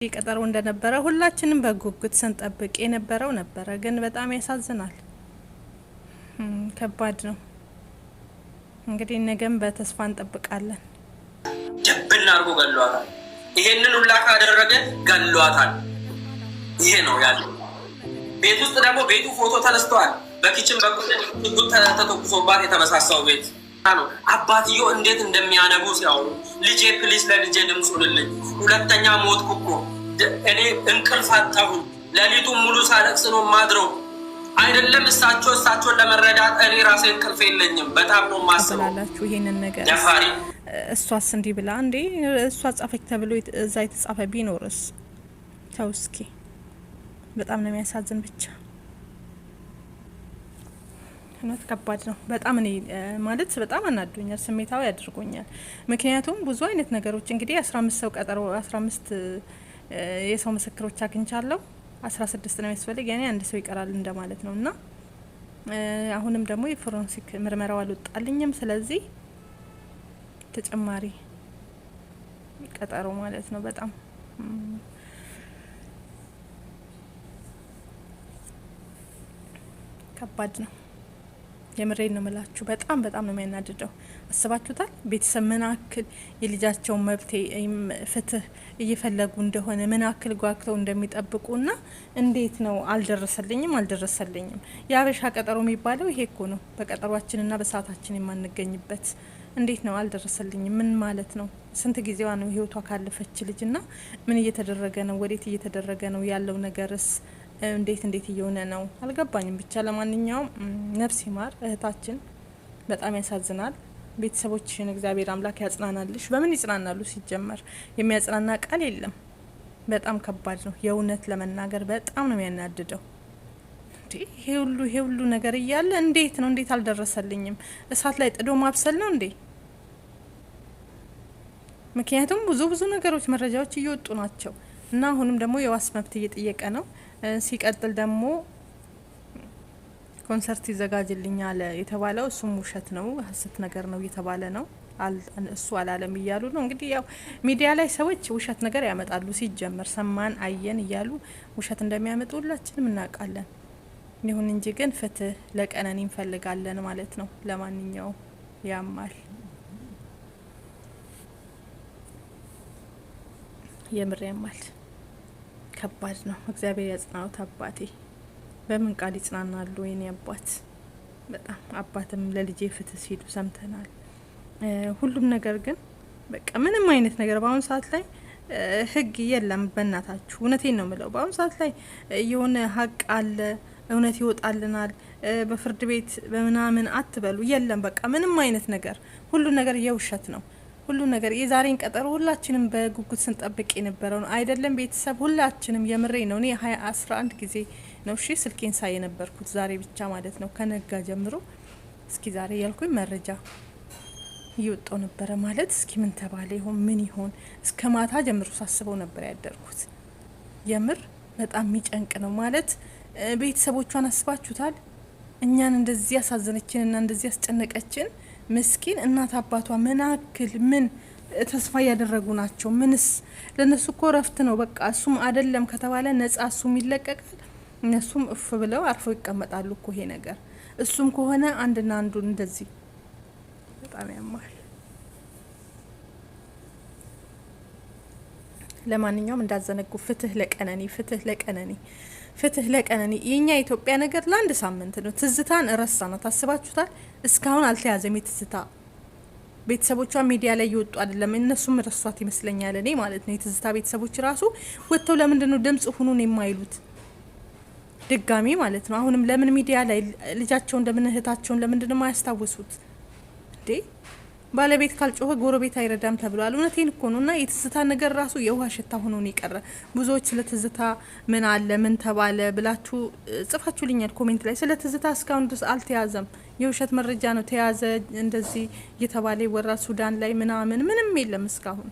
ቀጠሮ እንደነበረ ሁላችንም በጉጉት ስንጠብቅ የነበረው ነበረ። ግን በጣም ያሳዝናል። ከባድ ነው። እንግዲህ ነገም በተስፋ እንጠብቃለን። ጀብና አርጎ ገሏታል። ይሄንን ሁላ ካደረገ ገሏታል። ይሄ ነው ያለው። ቤት ውስጥ ደግሞ ቤቱ ፎቶ ተነስተዋል። በኪችን በኩል ጉድ ተተኩሶባት የተመሳሳው ቤት ነው። አባትዮ እንዴት እንደሚያነቡ ሲያወሩ ልጄ ፕሊስ ለልጄ ድምጹልልኝ፣ ሁለተኛ ሞት ኩኮ እኔ እንቅልፍ አጣሁ፣ ሌሊቱን ሙሉ ሳለቅስ ነው ማድረው። አይደለም እሳቸውን ለመረዳት እኔ ራሴ እንቅልፍ የለኝም። በጣም ነው ማስበላችሁ ይሄንን ነገር ደፋሪ። እሷስ እንዲህ ብላ እንዴ እሷ ጻፈች ተብሎ እዛ የተጻፈ ቢኖርስ? ተው እስኪ። በጣም ነው የሚያሳዝን ብቻ እውነት ከባድ ነው በጣም። እኔ ማለት በጣም አናዶኛል፣ ስሜታዊ አድርጎኛል። ምክንያቱም ብዙ አይነት ነገሮች እንግዲህ 15 ሰው ቀጠሮ 15 የሰው ምስክሮች አግኝቻለሁ። 16 ነው የሚያስፈልግ፣ ያኔ አንድ ሰው ይቀራል እንደማለት ነው። እና አሁንም ደግሞ የፎረንሲክ ምርመራው አልወጣልኝም። ስለዚህ ተጨማሪ ቀጠሮ ማለት ነው። በጣም ከባድ ነው። የምሬን ነው ምላችሁ። በጣም ነው የሚያናድደው። አስባችሁታል? ቤተሰብ ምን አክል የልጃቸውን መብት ፍትህ እየፈለጉ እንደሆነ ምን አክል ጓግተው እንደሚጠብቁና እንዴት ነው አልደረሰልኝም። የአበሻ ቀጠሮ የሚባለው ይሄ እኮ ነው። በቀጠሯችንና በሰዓታችን የማንገኝበት እንዴት ነው አልደረሰልኝም? ምን ማለት ነው? ስንት ጊዜዋ ነው ህይወቷ ካለፈች ልጅና ምን እየተደረገ ነው? ወዴት እየተደረገ ነው ያለው ነገርስ? እንዴት እየሆነ ነው አልገባኝም። ብቻ ለማንኛውም ነፍስ ይማር እህታችን። በጣም ያሳዝናል። ቤተሰቦችሽን እግዚአብሔር አምላክ ያጽናናልሽ። በምን ይጽናናሉ? ሲጀመር የሚያጽናና ቃል የለም። በጣም ከባድ ነው የእውነት ለመናገር በጣም ነው የሚያናድደው። ይሄ ሁሉ ነገር እያለ እንዴት አልደረሰልኝም? እሳት ላይ ጥዶ ማብሰል ነው እንዴ? ምክንያቱም ብዙ ነገሮች መረጃዎች እየወጡ ናቸው እና አሁንም ደግሞ የዋስ መብት እየጠየቀ ነው። ሲቀጥል ደግሞ ኮንሰርት ይዘጋጅልኛል የተባለው እሱም ውሸት ነው፣ ሀሰት ነገር ነው እየተባለ ነው። እሱ አላለም እያሉ ነው። እንግዲህ ያው ሚዲያ ላይ ሰዎች ውሸት ነገር ያመጣሉ። ሲጀመር ሰማን አየን እያሉ ውሸት እንደሚያመጡ ሁላችንም እናውቃለን። ይሁን እንጂ ግን ፍትህ ለቀነኒ እንፈልጋለን ማለት ነው። ለማንኛውም ያማል፣ የምር ያማል። ከባድ ነው። እግዚአብሔር ያጽናውት አባቴ። በምን ቃል ይጽናናሉ? ወይኔ አባት። በጣም አባትም ለልጄ ፍትህ ሲሉ ሰምተናል። ሁሉም ነገር ግን በቃ ምንም አይነት ነገር በአሁኑ ሰዓት ላይ ህግ የለም። በእናታችሁ እውነቴን ነው ምለው። በአሁኑ ሰዓት ላይ የሆነ ሀቅ አለ፣ እውነት ይወጣልናል፣ በፍርድ ቤት በምናምን አትበሉ። የለም በቃ ምንም አይነት ነገር፣ ሁሉ ነገር የውሸት ነው። ሁሉ ነገር የዛሬን ቀጠሮ ሁላችንም በጉጉት ስንጠብቅ የነበረው ነው አይደለም? ቤተሰብ ሁላችንም የምሬ ነው። እኔ 11 ጊዜ ነው ስልኬን ሳይ የነበርኩት ዛሬ ብቻ ማለት ነው። ከነጋ ጀምሮ እስኪ ዛሬ ያልኩኝ መረጃ እየወጣው ነበረ ማለት እስኪ ምን ተባለ ይሆን ምን ይሆን እስከ ማታ ጀምሮ ሳስበው ነበር ያደርኩት። የምር በጣም የሚጨንቅ ነው ማለት ቤተሰቦቿን አስባችሁታል? እኛን እንደዚህ ያሳዘነችንና እንደዚህ ያስጨነቀችን ምስኪን እናት አባቷ ምን ተስፋ እያደረጉ ናቸው? ምንስ ለነሱ እኮ ረፍት ነው በቃ። እሱም አይደለም ከተባለ ነጻ እሱም ይለቀቃል፣ እነሱም እፍ ብለው አርፈው ይቀመጣሉ እኮ። ይሄ ነገር እሱም ከሆነ አንድና አንዱን እንደዚህ በጣም ያማል። ለማንኛውም እንዳዘነጉ ፍትህ ለቀነኒ። የኛ ኢትዮጵያ ነገር ለአንድ ሳምንት ነው። ትዝታን ረሳናት። አስባችሁታል? እስካሁን አልተያዘም የትዝታ ቤተሰቦቿ ሚዲያ ላይ እየወጡ አይደለም። እነሱም ረሷት ይመስለኛል እኔ ማለት ነው። የትዝታ ቤተሰቦች ራሱ ወጥተው ለምንድን ነው ድምጽ ሁኑን የማይሉት ድጋሚ ማለት ነው? አሁንም ለምን ሚዲያ ላይ ልጃቸውን ለምን እህታቸውን ለምንድን ነው የማያስታውሱት እንዴ? ባለቤት ካልጮኸ ጎረቤት አይረዳም ተብሏል። እውነቴን እኮ ነው። እና የትዝታ ነገር ራሱ የውሃ ሽታ ሆኖ ነው የቀረ። ብዙዎች ስለ ትዝታ ምን አለ ምን ተባለ ብላችሁ ጽፋችሁልኛል ኮሜንት ላይ። ስለ ትዝታ እስካሁን ድረስ አልተያዘም። የውሸት መረጃ ነው ተያዘ እንደዚህ እየተባለ ይወራ። ሱዳን ላይ ምንም የለም እስካሁን።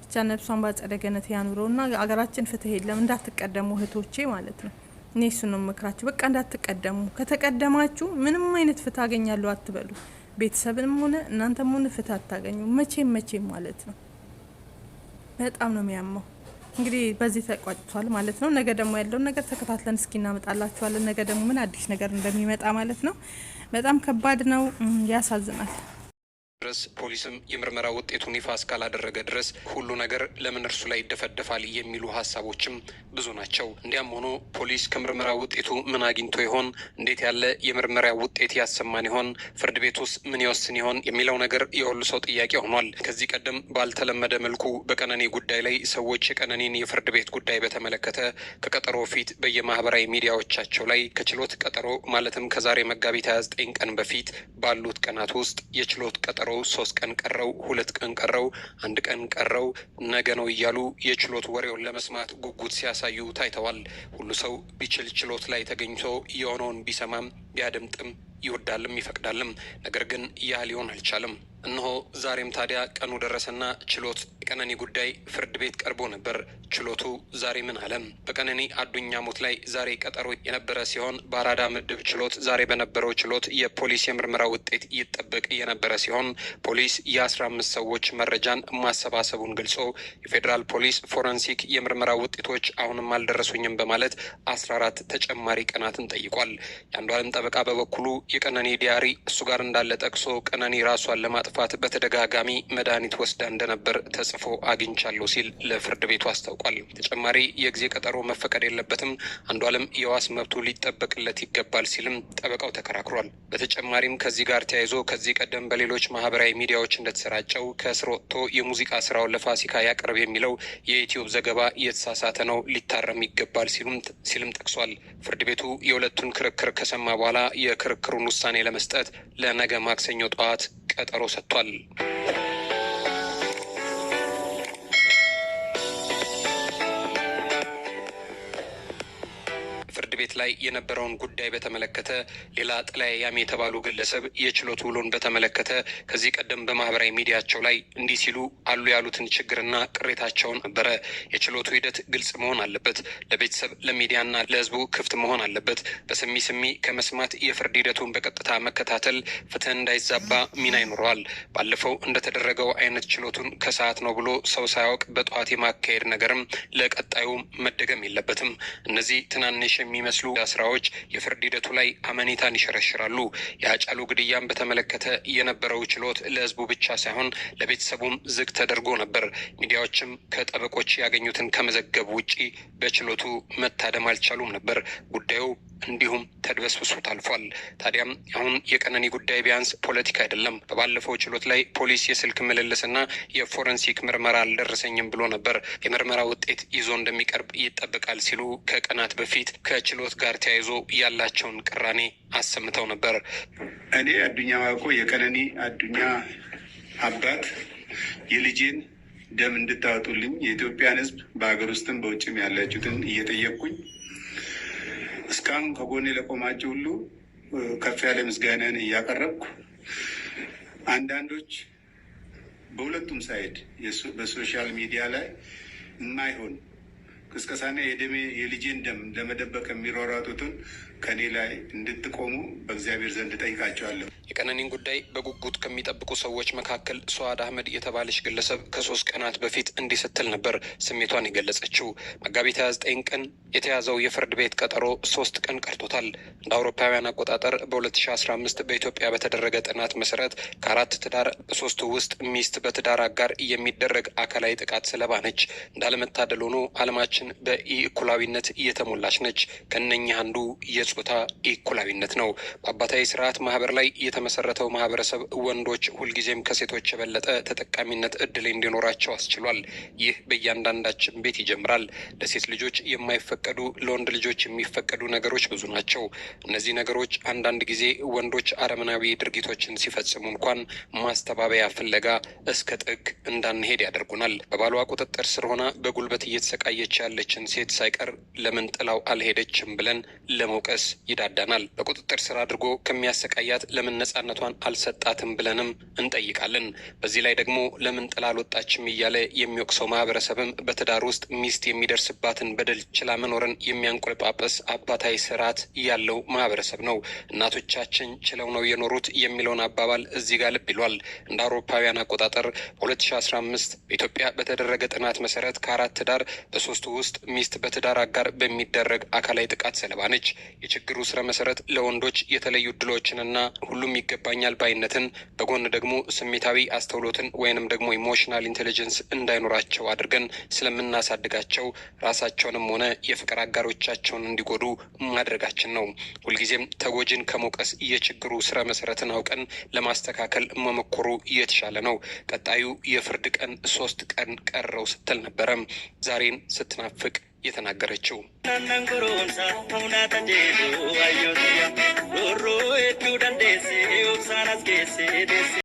ብቻ ነፍሷን ባጸደ ገነት ያኑረውና አገራችን ፍትህ የለም። እንዳትቀደሙ እህቶቼ ማለት ነው። እኔ እሱን ነው መክራችሁ። በቃ እንዳትቀደሙ። ከተቀደማችሁ ምንም አይነት ፍትህ አገኛለሁ አትበሉ። ቤተሰብንም ሆነ እናንተም ሆነ ፍትህ አታገኙ መቼም ማለት ነው። በጣም ነው የሚያመው። እንግዲህ በዚህ ተቋጭቷል ማለት ነው። ነገ ደግሞ ያለውን ነገር ተከታትለን እስኪ እናመጣላችኋለን። ነገ ደግሞ ምን አዲስ ነገር እንደሚመጣ ማለት ነው። በጣም ከባድ ነው፣ ያሳዝናል። ድረስ ፖሊስም የምርመራ ውጤቱን ይፋ እስካላደረገ ድረስ ሁሉ ነገር ለምን እርሱ ላይ ይደፈደፋል የሚሉ ሀሳቦችም ብዙ ናቸው። እንዲያም ሆኖ ፖሊስ ከምርመራ ውጤቱ ምን አግኝቶ ይሆን? እንዴት ያለ የምርመራ ውጤት ያሰማን ይሆን? ፍርድ ቤት ውስጥ ምን ይወስን ይሆን የሚለው ነገር የሁሉ ሰው ጥያቄ ሆኗል። ከዚህ ቀደም ባልተለመደ መልኩ በቀነኒ ጉዳይ ላይ ሰዎች የቀነኒን የፍርድ ቤት ጉዳይ በተመለከተ ከቀጠሮ ፊት በየማህበራዊ ሚዲያዎቻቸው ላይ ከችሎት ቀጠሮ ማለትም ከዛሬ መጋቢት 29 ቀን በፊት ባሉት ቀናት ውስጥ የችሎት ቀጠሮ 3 ቀን ቀረው፣ 2 ቀን ቀረው፣ 1 ቀን ቀረው፣ ነገ ነው እያሉ የችሎት ወሬውን ለመስማት ጉጉት ሲያሳዩ ታይተዋል። ሁሉ ሰው ቢችል ችሎት ላይ ተገኝቶ የሆነውን ቢሰማም ቢያደምጥም ይወዳልም ይፈቅዳልም። ነገር ግን ያ ሊሆን አልቻለም። እነሆ ዛሬም ታዲያ ቀኑ ደረሰና ችሎት የቀነኒ ጉዳይ ፍርድ ቤት ቀርቦ ነበር። ችሎቱ ዛሬ ምን አለም? በቀነኒ አዱኛ ሞት ላይ ዛሬ ቀጠሮ የነበረ ሲሆን በአራዳ ምድብ ችሎት ዛሬ በነበረው ችሎት የፖሊስ የምርመራ ውጤት ይጠበቅ የነበረ ሲሆን ፖሊስ የ15 ሰዎች መረጃን ማሰባሰቡን ገልጾ የፌዴራል ፖሊስ ፎረንሲክ የምርመራ ውጤቶች አሁንም አልደረሱኝም በማለት 14 ተጨማሪ ቀናትን ጠይቋል። የአንዷለም ጠበቃ በበኩሉ የቀነኒ ዲያሪ እሱ ጋር እንዳለ ጠቅሶ ቀነኒ ራሷን ለማጥፋት በተደጋጋሚ መድኃኒት ወስዳ እንደነበር ተጽፎ አግኝቻለሁ ሲል ለፍርድ ቤቱ አስታውቋል። ተጨማሪ የጊዜ ቀጠሮ መፈቀድ የለበትም፣ አንዷለም የዋስ መብቱ ሊጠበቅለት ይገባል ሲልም ጠበቃው ተከራክሯል። በተጨማሪም ከዚህ ጋር ተያይዞ ከዚህ ቀደም በሌሎች ማህበራዊ ሚዲያዎች እንደተሰራጨው ከእስር ወጥቶ የሙዚቃ ስራውን ለፋሲካ ያቀርብ የሚለው የዩቲዩብ ዘገባ የተሳሳተ ነው፣ ሊታረም ይገባል ሲልም ጠቅሷል። ፍርድ ቤቱ የሁለቱን ክርክር ከሰማ በኋላ የክርክሩን ውሳኔ ለመስጠት ለነገ ማክሰኞ ጠዋት ቀጠሮ ሰጥቷል። ፍርድ ቤት ላይ የነበረውን ጉዳይ በተመለከተ ሌላ ጥላያም የተባሉ ግለሰብ የችሎት ውሎን በተመለከተ ከዚህ ቀደም በማህበራዊ ሚዲያቸው ላይ እንዲህ ሲሉ አሉ ያሉትን ችግርና ቅሬታቸውን ነበረ። የችሎቱ ሂደት ግልጽ መሆን አለበት፣ ለቤተሰብ ለሚዲያና ለሕዝቡ ክፍት መሆን አለበት። በስሚ ስሚ ከመስማት የፍርድ ሂደቱን በቀጥታ መከታተል ፍትህ እንዳይዛባ ሚና ይኖረዋል። ባለፈው እንደተደረገው አይነት ችሎቱን ከሰዓት ነው ብሎ ሰው ሳያውቅ በጠዋት የማካሄድ ነገርም ለቀጣዩ መደገም የለበትም። እነዚህ ትናንሽ የሚመስሉ ስራዎች የፍርድ ሂደቱ ላይ አመኔታን ይሸረሽራሉ። የአጫሉ ግድያን በተመለከተ የነበረው ችሎት ለህዝቡ ብቻ ሳይሆን ለቤተሰቡም ዝግ ተደርጎ ነበር። ሚዲያዎችም ከጠበቆች ያገኙትን ከመዘገብ ውጪ በችሎቱ መታደም አልቻሉም ነበር። ጉዳዩ እንዲሁም ተድበስብሶ ታልፏል። ታዲያም አሁን የቀነኒ ጉዳይ ቢያንስ ፖለቲካ አይደለም። በባለፈው ችሎት ላይ ፖሊስ የስልክ ምልልስና የፎረንሲክ ምርመራ አልደረሰኝም ብሎ ነበር። የምርመራ ውጤት ይዞ እንደሚቀርብ ይጠበቃል ሲሉ ከቀናት በፊት ከችሎት ጋር ተያይዞ ያላቸውን ቅራኔ አሰምተው ነበር። እኔ አዱኛ ዋቆ የቀነኒ አዱኛ አባት የልጄን ደም እንድታወጡልኝ የኢትዮጵያን ሕዝብ በሀገር ውስጥም በውጭም ያላችሁትን እየጠየቅኩኝ እስካሁን ከጎኔ ለቆማችሁ ሁሉ ከፍ ያለ ምስጋናን እያቀረብኩ አንዳንዶች በሁለቱም ሳይድ በሶሻል ሚዲያ ላይ የማይሆን ቅስቀሳና የልጄን ደም ለመደበቅ የሚሯሯጡትን ከኔ ላይ እንድትቆሙ በእግዚአብሔር ዘንድ ጠይቃቸዋለሁ። የቀነኒን ጉዳይ በጉጉት ከሚጠብቁ ሰዎች መካከል ሱአድ አህመድ የተባለች ግለሰብ ከ3 ቀናት በፊት እንዲህ ስትል ነበር ስሜቷን የገለጸችው። መጋቢት 29 ቀን የተያዘው የፍርድ ቤት ቀጠሮ 3 ቀን ቀርቶታል። እንደ አውሮፓውያን አቆጣጠር በ2015 በኢትዮጵያ በተደረገ ጥናት መሰረት ከ4 ትዳር በ3ቱ ውስጥ ሚስት በትዳር አጋር የሚደረግ አካላዊ ጥቃት ሰለባ ነች። እንዳለመታደል ሆኖ ዓለማችን በኢእኩላዊነት እየተሞላች ነች። ከነኚህ አንዱ የጾታ ኢእኩላዊነት ነው። በአባታዊ ስርዓት ማህበር ላይ የተመሰረተው ማህበረሰብ ወንዶች ሁልጊዜም ከሴቶች የበለጠ ተጠቃሚነት እድል እንዲኖራቸው አስችሏል። ይህ በእያንዳንዳችን ቤት ይጀምራል። ለሴት ልጆች የማይፈቀዱ ለወንድ ልጆች የሚፈቀዱ ነገሮች ብዙ ናቸው። እነዚህ ነገሮች አንዳንድ ጊዜ ወንዶች አረመናዊ ድርጊቶችን ሲፈጽሙ እንኳን ማስተባበያ ፍለጋ እስከ ጥግ እንዳንሄድ ያደርጉናል። በባሏ ቁጥጥር ስር ሆና በጉልበት እየተሰቃየች ያለችን ሴት ሳይቀር ለምን ጥላው አልሄደችም ብለን ለመውቀስ ይዳዳናል። በቁጥጥር ስር አድርጎ ከሚያሰቃያት ለምን ነጻ ነጻነቷን አልሰጣትም ብለንም እንጠይቃለን። በዚህ ላይ ደግሞ ለምን ጥላ አልወጣችም እያለ የሚወቅሰው ማህበረሰብም በትዳር ውስጥ ሚስት የሚደርስባትን በደል ችላ መኖርን የሚያንቆለጳጰስ አባታዊ ስርዓት ያለው ማህበረሰብ ነው። እናቶቻችን ችለው ነው የኖሩት የሚለውን አባባል እዚህ ጋር ልብ ይሏል። እንደ አውሮፓውያን አቆጣጠር በ2015 በኢትዮጵያ በተደረገ ጥናት መሰረት ከ4 ትዳር በ3 ውስጥ ሚስት በትዳር አጋር በሚደረግ አካላዊ ጥቃት ሰለባ ነች። የችግሩ ስረ መሰረት ለወንዶች የተለዩ እድሎችንና ሁሉም ይገባኛል ባይነትን በጎን ደግሞ ስሜታዊ አስተውሎትን ወይንም ደግሞ ኢሞሽናል ኢንቴሊጀንስ እንዳይኖራቸው አድርገን ስለምናሳድጋቸው ራሳቸውንም ሆነ የፍቅር አጋሮቻቸውን እንዲጎዱ ማድረጋችን ነው። ሁልጊዜም ተጎጂን ከመውቀስ የችግሩ ስረ መሰረትን አውቀን ለማስተካከል መሞከሩ የተሻለ ነው። ቀጣዩ የፍርድ ቀን 3 ቀን ቀረው ስትል ነበረም ዛሬን ስትናፍቅ የተናገረችው።